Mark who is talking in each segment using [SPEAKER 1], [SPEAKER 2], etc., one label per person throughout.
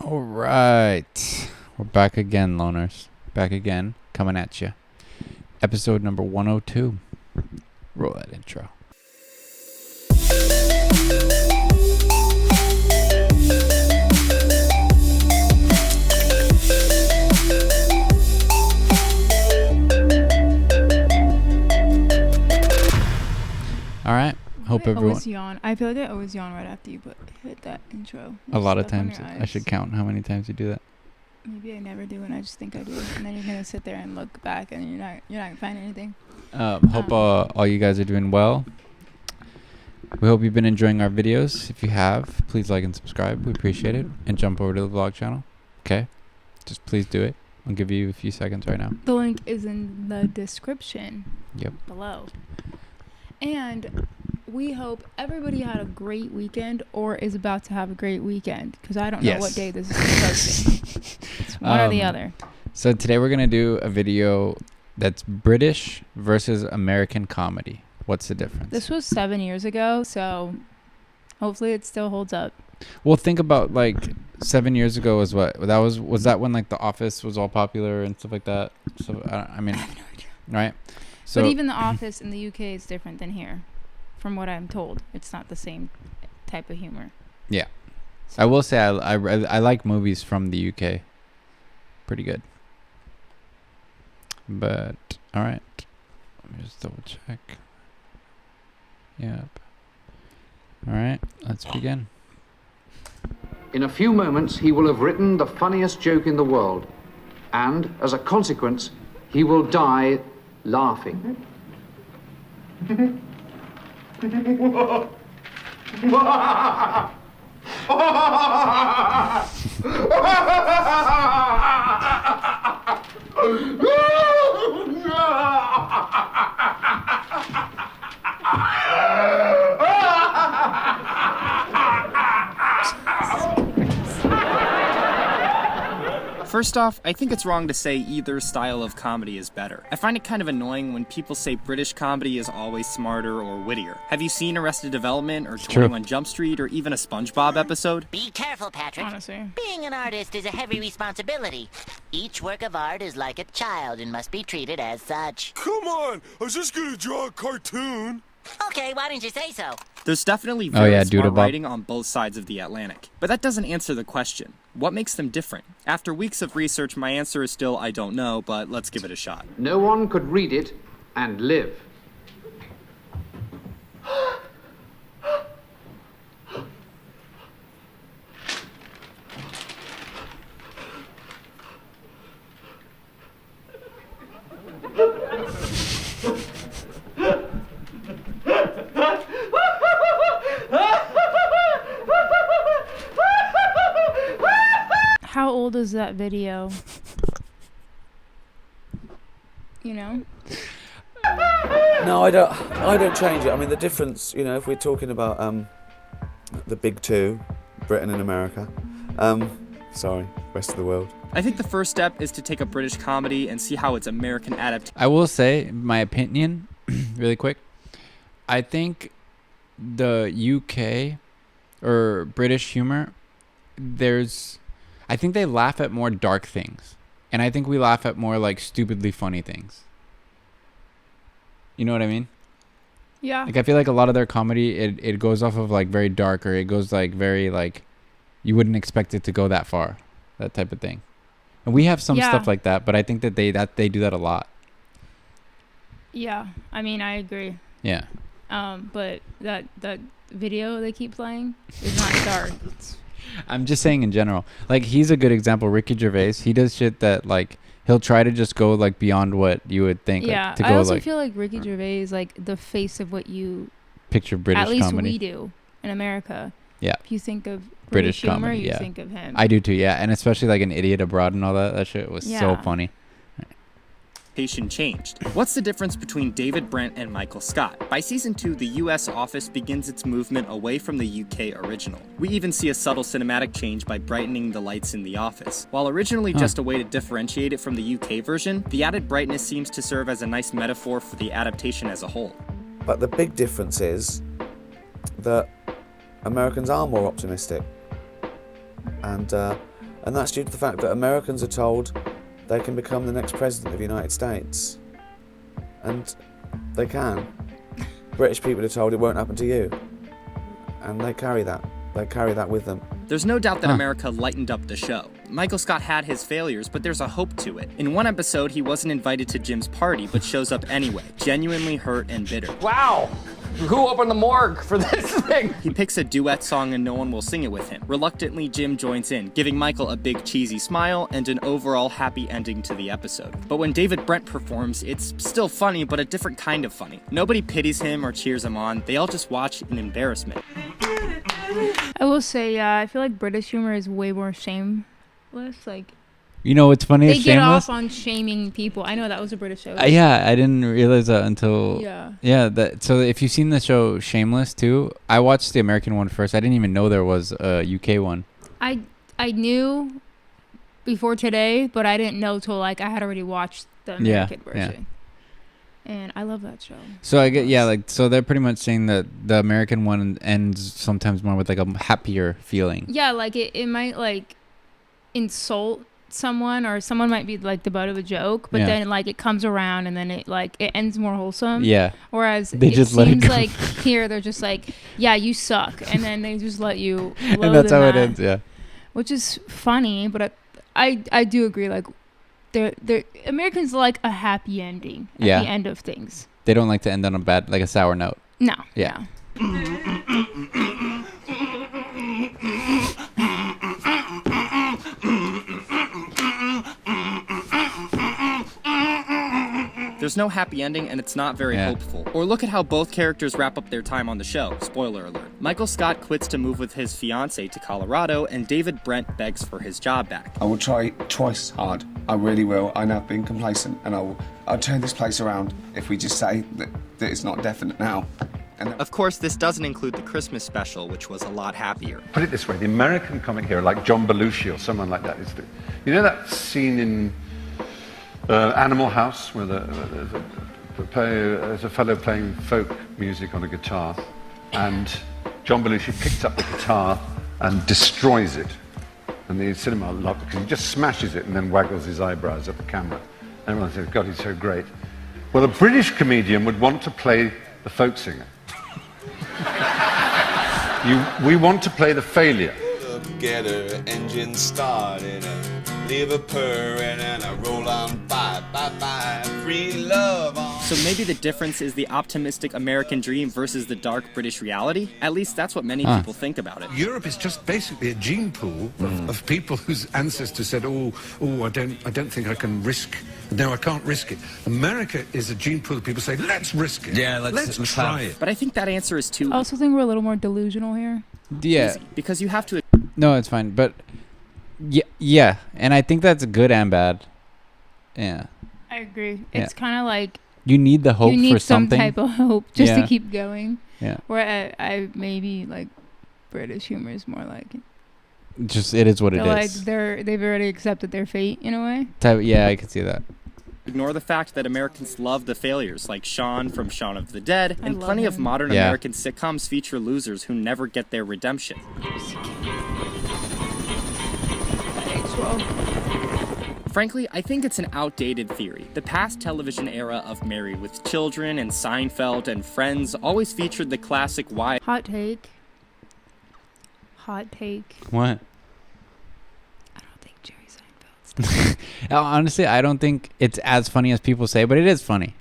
[SPEAKER 1] All right. We're back again, loners. Back again, coming at you. Episode number 102. Roll that intro. All right. Hope
[SPEAKER 2] I
[SPEAKER 1] everyone.
[SPEAKER 2] always yawn. I feel like I always yawn right after you hit that intro.
[SPEAKER 1] A lot of
[SPEAKER 2] Stuff on
[SPEAKER 1] times.
[SPEAKER 2] your
[SPEAKER 1] I should
[SPEAKER 2] eyes.
[SPEAKER 1] count how many times you do that.
[SPEAKER 2] Maybe I never do, and I just think I do. And then you're gonna sit there and look back, and you're not gonna find anything.
[SPEAKER 1] Hope all you guys are doing well. We hope you've been enjoying our videos. If you have, please like and subscribe. We appreciate it. And jump over to the vlog channel. Okay? Just please do it. I'll give you a few seconds right now.
[SPEAKER 2] The link is in the description.
[SPEAKER 1] Yep.
[SPEAKER 2] Below. And we hope everybody had a great weekend or is about to have a great weekend, because I don't know what
[SPEAKER 1] Yes.
[SPEAKER 2] day this is posting. It's one or the other.
[SPEAKER 1] So today we're going to do a video that's British versus American comedy. What's the difference?
[SPEAKER 2] This was 7 years ago, so hopefully it still holds up.
[SPEAKER 1] Well, think about like 7 years ago was what? Was that when like The Office was all popular and stuff like that? So I mean, right? So
[SPEAKER 2] But even The Office in the UK is different than here, from what I'm told. It's not the same type of humor.
[SPEAKER 1] Yeah. I will say I like movies from the UK. Pretty good. But, all right. Let me just double check. Yep. All right. Let's begin.
[SPEAKER 3] In a few moments, he will have written the funniest joke in the world. And, as a consequence, he will die laughing.
[SPEAKER 4] First off, I think it's wrong to say either style of comedy is better. I find it kind of annoying when people say British comedy is always smarter or wittier. Have you seen Arrested Development or
[SPEAKER 1] true.
[SPEAKER 4] 21 Jump Street or even a SpongeBob episode?
[SPEAKER 5] Be careful, Patrick.
[SPEAKER 2] Honestly.
[SPEAKER 5] Being an artist is a heavy responsibility. Each work of art is like a child and must be treated as such.
[SPEAKER 6] Come on! I was just gonna draw a cartoon.
[SPEAKER 5] Okay, why didn't you say so?
[SPEAKER 4] There's definitely
[SPEAKER 1] Oh,
[SPEAKER 4] very
[SPEAKER 1] yeah,
[SPEAKER 4] smart
[SPEAKER 1] Doodlebop.
[SPEAKER 4] writing on both sides of the Atlantic. But that doesn't answer the question. What makes them different? After weeks of research, my answer is still I don't know, but let's give it a shot.
[SPEAKER 3] No one could read it and live.
[SPEAKER 2] How old is that video? You know?
[SPEAKER 7] No, I don't change it. I mean, the difference, if we're talking about the big two, Britain and America, rest of the world.
[SPEAKER 4] I think the first step is to take a British comedy and see how its American adaptation
[SPEAKER 1] I will say, my opinion, really quick. I think the UK or British humor, I think they laugh at more dark things. And I think we laugh at more like stupidly funny things. You know what I mean?
[SPEAKER 2] Yeah.
[SPEAKER 1] Like I feel like a lot of their comedy, it goes off of like very dark, or it goes like very like you wouldn't expect it to go that far, that type of thing. And we have some
[SPEAKER 2] Yeah.
[SPEAKER 1] stuff like that, but I think that they do that a lot.
[SPEAKER 2] Yeah. I mean, I agree.
[SPEAKER 1] Yeah.
[SPEAKER 2] But that video they keep playing is not dark.
[SPEAKER 1] I'm just saying in general. Like he's a good example. Ricky Gervais, he does shit that like he'll try to just go like beyond what you would think.
[SPEAKER 2] Yeah.
[SPEAKER 1] Like, to
[SPEAKER 2] I
[SPEAKER 1] go
[SPEAKER 2] also
[SPEAKER 1] like
[SPEAKER 2] feel like Ricky Gervais is like the face of what you,
[SPEAKER 1] picture British
[SPEAKER 2] at least
[SPEAKER 1] comedy.
[SPEAKER 2] we do in America.
[SPEAKER 1] Yeah.
[SPEAKER 2] If you think of
[SPEAKER 1] British
[SPEAKER 2] humor,
[SPEAKER 1] comedy,
[SPEAKER 2] you
[SPEAKER 1] yeah.
[SPEAKER 2] think of him.
[SPEAKER 1] I do too, yeah. And especially like An Idiot Abroad and all that. That shit was so
[SPEAKER 2] Yeah.
[SPEAKER 1] funny.
[SPEAKER 4] changed. What's the difference between David Brent and Michael Scott? By season 2, the US Office begins its movement away from the UK original. We even see a subtle cinematic change by brightening the lights in the office. While originally just a way to differentiate it from the UK version, the added brightness seems to serve as a nice metaphor for the adaptation as a whole.
[SPEAKER 7] But the big difference is that Americans are more optimistic. And And that's due to the fact that Americans are told they can become the next president of the United States. And they can. British people are told it won't happen to you. And they carry that. They carry that with them.
[SPEAKER 4] There's no doubt that America lightened up the show. Michael Scott had his failures, but there's a hope to it. In one episode, he wasn't invited to Jim's party, but shows up anyway, genuinely hurt and bitter.
[SPEAKER 8] Wow! Who opened the morgue for this thing?
[SPEAKER 4] He picks a duet song and no one will sing it with him. Reluctantly, Jim joins in, giving Michael a big cheesy smile and an overall happy ending to the episode. But when David Brent performs, it's still funny, but a different kind of funny. Nobody pities him or cheers him on. They all just watch in embarrassment.
[SPEAKER 2] I will say, I feel like British humor is way more shameless. Like,
[SPEAKER 1] You know what's funny?
[SPEAKER 2] they
[SPEAKER 1] is
[SPEAKER 2] get
[SPEAKER 1] Shameless.
[SPEAKER 2] off on shaming people. I know that was a British show.
[SPEAKER 1] Yeah, I didn't realize that until.
[SPEAKER 2] Yeah.
[SPEAKER 1] So if you've seen the show Shameless too, I watched the American one first. I didn't even know there was a UK one.
[SPEAKER 2] I knew before today, but I didn't know till like I had already watched the American version. And I love that show.
[SPEAKER 1] So I get so they're pretty much saying that the American one ends sometimes more with like a happier feeling.
[SPEAKER 2] Yeah, like it might like insult someone, or someone might be like the butt of a joke, but then like it comes around and then it ends more wholesome.
[SPEAKER 1] Yeah.
[SPEAKER 2] Whereas
[SPEAKER 1] they
[SPEAKER 2] it
[SPEAKER 1] just let it
[SPEAKER 2] seems
[SPEAKER 1] go.
[SPEAKER 2] like here they're just like, yeah, you suck, and then they just let you.
[SPEAKER 1] And that's how it ends. Yeah.
[SPEAKER 2] Which is funny, but I do agree. Like, they're Americans like a happy ending at the end of things.
[SPEAKER 1] They don't like to end on a bad, like a sour note.
[SPEAKER 2] No.
[SPEAKER 1] Yeah.
[SPEAKER 4] There's no happy ending, and it's not very hopeful. Or look at how both characters wrap up their time on the show. Spoiler alert. Michael Scott quits to move with his fiancée to Colorado, and David Brent begs for his job back.
[SPEAKER 9] I will try twice hard. I really will. I know I've been complacent, and I'll turn this place around if we just say that it's not definite now.
[SPEAKER 4] Of course, this doesn't include the Christmas special, which was a lot happier.
[SPEAKER 10] Put it this way, the American comic hero, like John Belushi or someone like that, you know that scene in Animal House where there's a fellow playing folk music on a guitar, and John Belushi picks up the guitar and destroys it, and the cinema loved it because he just smashes it and then waggles his eyebrows at the camera. Everyone says, God, he's so great. Well, a British comedian would want to play the folk singer. We want to play the failure.
[SPEAKER 11] Get her engine started and leave her purring and I roll on by, free love on.
[SPEAKER 4] So maybe the difference is the optimistic American dream versus the dark British reality? At least that's what many people think about it.
[SPEAKER 6] Europe is just basically a gene pool of people whose ancestors said, I don't think I can risk. No, I can't risk it. America is a gene pool of people say, let's risk it.
[SPEAKER 9] Yeah,
[SPEAKER 6] let's try it.
[SPEAKER 4] But I think that answer is too
[SPEAKER 2] I also think we're a little more delusional here.
[SPEAKER 1] Yeah.
[SPEAKER 4] easy, because you have to.
[SPEAKER 1] No, it's fine. But yeah. And I think that's good and bad. Yeah.
[SPEAKER 2] I agree. It's kind of like
[SPEAKER 1] you need the hope
[SPEAKER 2] you need
[SPEAKER 1] for
[SPEAKER 2] some
[SPEAKER 1] something.
[SPEAKER 2] type of hope just to keep going.
[SPEAKER 1] Yeah.
[SPEAKER 2] Where I maybe like British humor is more like
[SPEAKER 1] Just it is what it is.
[SPEAKER 2] like they've already accepted their fate in a way.
[SPEAKER 1] Yeah, I can see that.
[SPEAKER 4] Ignore the fact that Americans love the failures, like Shaun from Shaun of the Dead, and
[SPEAKER 2] love
[SPEAKER 4] plenty of
[SPEAKER 2] him.
[SPEAKER 4] modern American sitcoms feature losers who never get their redemption. Frankly, I think it's an outdated theory. The past television era of Married with Children and Seinfeld and Friends always featured the classic why.
[SPEAKER 2] Hot take.
[SPEAKER 1] What?
[SPEAKER 2] I don't think Jerry Seinfeld's
[SPEAKER 1] Honestly, I don't think it's as funny as people say, but it is funny.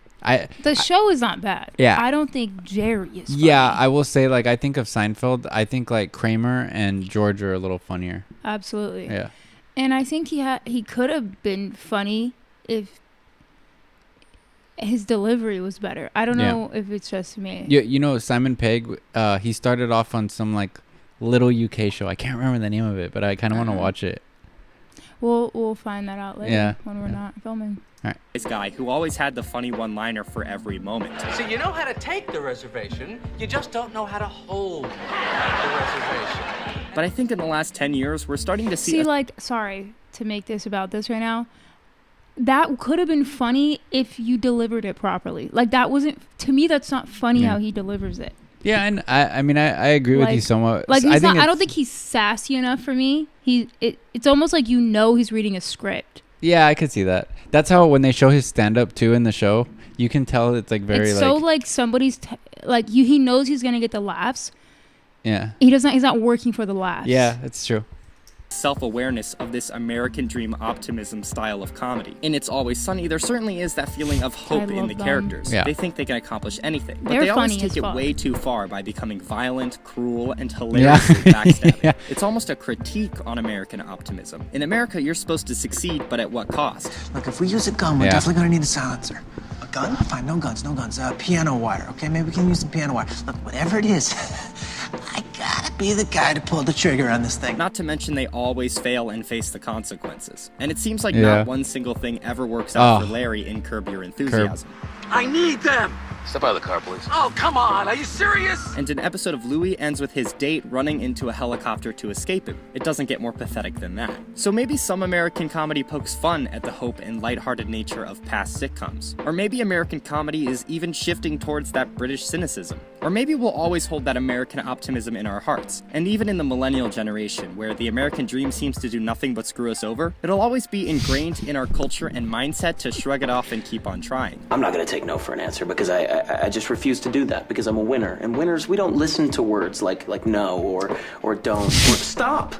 [SPEAKER 2] The show is not bad.
[SPEAKER 1] Yeah.
[SPEAKER 2] I don't think Jerry is funny.
[SPEAKER 1] Yeah, I will say, like, I think of Seinfeld. I think, like, Kramer and George are a little funnier.
[SPEAKER 2] Absolutely.
[SPEAKER 1] Yeah.
[SPEAKER 2] And I think he could have been funny if his delivery was better. I don't know if it's just me.
[SPEAKER 1] You know, Simon Pegg, he started off on some, like, little UK show. I can't remember the name of it, but I kind of want to watch it.
[SPEAKER 2] We'll find that out later when we're not filming.
[SPEAKER 1] All right.
[SPEAKER 4] This guy who always had the funny one-liner for every moment.
[SPEAKER 8] See, you know how to take the reservation, you just don't know how to hold the reservation.
[SPEAKER 4] But I think in the last 10 years, we're starting to see...
[SPEAKER 2] sorry to make this about this right now. That could have been funny if you delivered it properly. Like, that wasn't... To me, that's not funny how he delivers it.
[SPEAKER 1] Yeah, and I mean, I agree with you somewhat.
[SPEAKER 2] Like,
[SPEAKER 1] I
[SPEAKER 2] don't think he's sassy enough for me. It's almost like he's reading a script.
[SPEAKER 1] Yeah, I could see that. That's how when they show his stand up too in the show, you can tell it's like very
[SPEAKER 2] it's so like somebody's he knows he's gonna get the laughs.
[SPEAKER 1] Yeah.
[SPEAKER 2] He's not working for the laughs.
[SPEAKER 1] Yeah, it's true.
[SPEAKER 4] Self-awareness of this American dream optimism style of comedy. In It's Always Sunny, there certainly is that feeling of hope in the characters.
[SPEAKER 1] Yeah.
[SPEAKER 4] They think they can accomplish anything, but
[SPEAKER 2] They're
[SPEAKER 4] they always
[SPEAKER 2] funny
[SPEAKER 4] take
[SPEAKER 2] as
[SPEAKER 4] it
[SPEAKER 2] fuck.
[SPEAKER 4] way too far by becoming violent, cruel, and hilariously backstabbing.
[SPEAKER 1] Yeah.
[SPEAKER 4] It's almost a critique on American optimism. In America, you're supposed to succeed, but at what cost?
[SPEAKER 12] Look, if we use a gun, we're definitely gonna need a silencer. A gun? Fine, no guns. Piano wire, okay? Maybe we can use some piano wire. Look, whatever it is, I gotta be the guy to pull the trigger on this thing.
[SPEAKER 4] Not to mention they always fail and face the consequences. And it seems like
[SPEAKER 1] Yeah.
[SPEAKER 4] not one single thing ever works out for Larry in Curb Your Enthusiasm.
[SPEAKER 13] I need them!
[SPEAKER 14] Step out of the car, please.
[SPEAKER 13] Oh, come on, are you serious?
[SPEAKER 4] And an episode of Louie ends with his date running into a helicopter to escape him. It doesn't get more pathetic than that. So maybe some American comedy pokes fun at the hope and lighthearted nature of past sitcoms. Or maybe American comedy is even shifting towards that British cynicism. Or maybe we'll always hold that American optimism in our hearts. And even in the millennial generation, where the American dream seems to do nothing but screw us over, it'll always be ingrained in our culture and mindset to shrug it off and keep on trying.
[SPEAKER 15] I'm not going to take no for an answer because I just refuse to do that because I'm a winner. And winners, we don't listen to words like no or don't or stop.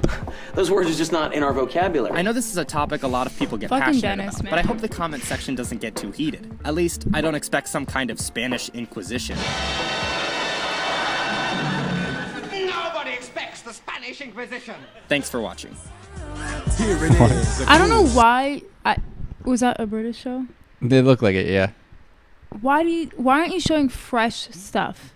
[SPEAKER 15] Those words are just not in our vocabulary.
[SPEAKER 4] I know this is a topic a lot of people get
[SPEAKER 2] Fucking
[SPEAKER 4] passionate
[SPEAKER 2] Dennis,
[SPEAKER 4] about,
[SPEAKER 2] man.
[SPEAKER 4] but I hope the comment section doesn't get too heated. At least, I don't expect some kind of Spanish Inquisition.
[SPEAKER 13] Nobody expects the Spanish Inquisition.
[SPEAKER 4] Thanks for watching.
[SPEAKER 13] Here it is.
[SPEAKER 2] I don't know why. Was that a British show?
[SPEAKER 1] They look like it, yeah.
[SPEAKER 2] Why aren't you showing fresh stuff?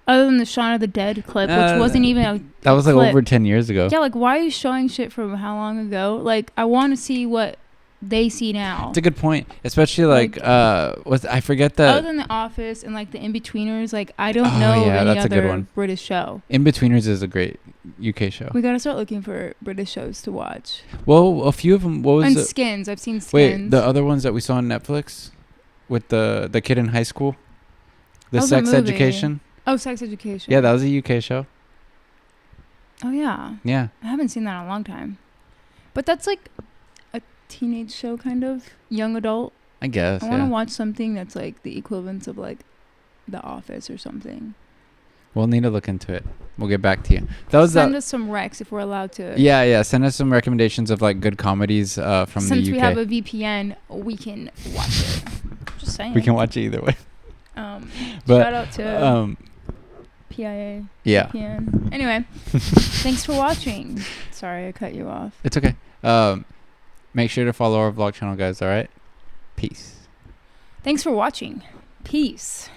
[SPEAKER 2] Other than the Shaun of the Dead clip, which wasn't even a
[SPEAKER 1] That was like
[SPEAKER 2] clip.
[SPEAKER 1] over 10 years ago.
[SPEAKER 2] Yeah, like why are you showing shit from how long ago? Like I want to see what they see now.
[SPEAKER 1] It's a good point, especially I forget the
[SPEAKER 2] Other than The Office and like the In-Betweeners, like I don't know of any
[SPEAKER 1] that's a good
[SPEAKER 2] other
[SPEAKER 1] one.
[SPEAKER 2] British show.
[SPEAKER 1] In-Betweeners is a great UK show.
[SPEAKER 2] We gotta start looking for British shows to watch.
[SPEAKER 1] Well, a few of them. What was
[SPEAKER 2] And
[SPEAKER 1] it?
[SPEAKER 2] Skins, I've seen Skins.
[SPEAKER 1] Wait, the other ones that we saw on Netflix with the kid in high school, the
[SPEAKER 2] That was a
[SPEAKER 1] Sex
[SPEAKER 2] movie.
[SPEAKER 1] Education.
[SPEAKER 2] Oh, Sex Education.
[SPEAKER 1] Yeah, that was a UK show.
[SPEAKER 2] Oh yeah.
[SPEAKER 1] Yeah.
[SPEAKER 2] I haven't seen that in a long time. But that's like a teenage show, kind of young adult.
[SPEAKER 1] I guess.
[SPEAKER 2] I want to
[SPEAKER 1] Yeah.
[SPEAKER 2] watch something that's like the equivalent of like The Office or something.
[SPEAKER 1] We'll need to look into it. We'll get back to you. That was
[SPEAKER 2] Send us some recs if we're allowed to.
[SPEAKER 1] Yeah. Send us some recommendations of like good comedies from
[SPEAKER 2] Since
[SPEAKER 1] the UK.
[SPEAKER 2] we have a VPN, we can watch it. Just saying.
[SPEAKER 1] We can watch it either way.
[SPEAKER 2] Shout out to PIA.
[SPEAKER 1] Yeah.
[SPEAKER 2] VPN. Anyway, thanks for watching. Sorry, I cut you off.
[SPEAKER 1] It's okay. Make sure to follow our vlog channel, guys. All right. Peace.
[SPEAKER 2] Thanks for watching. Peace.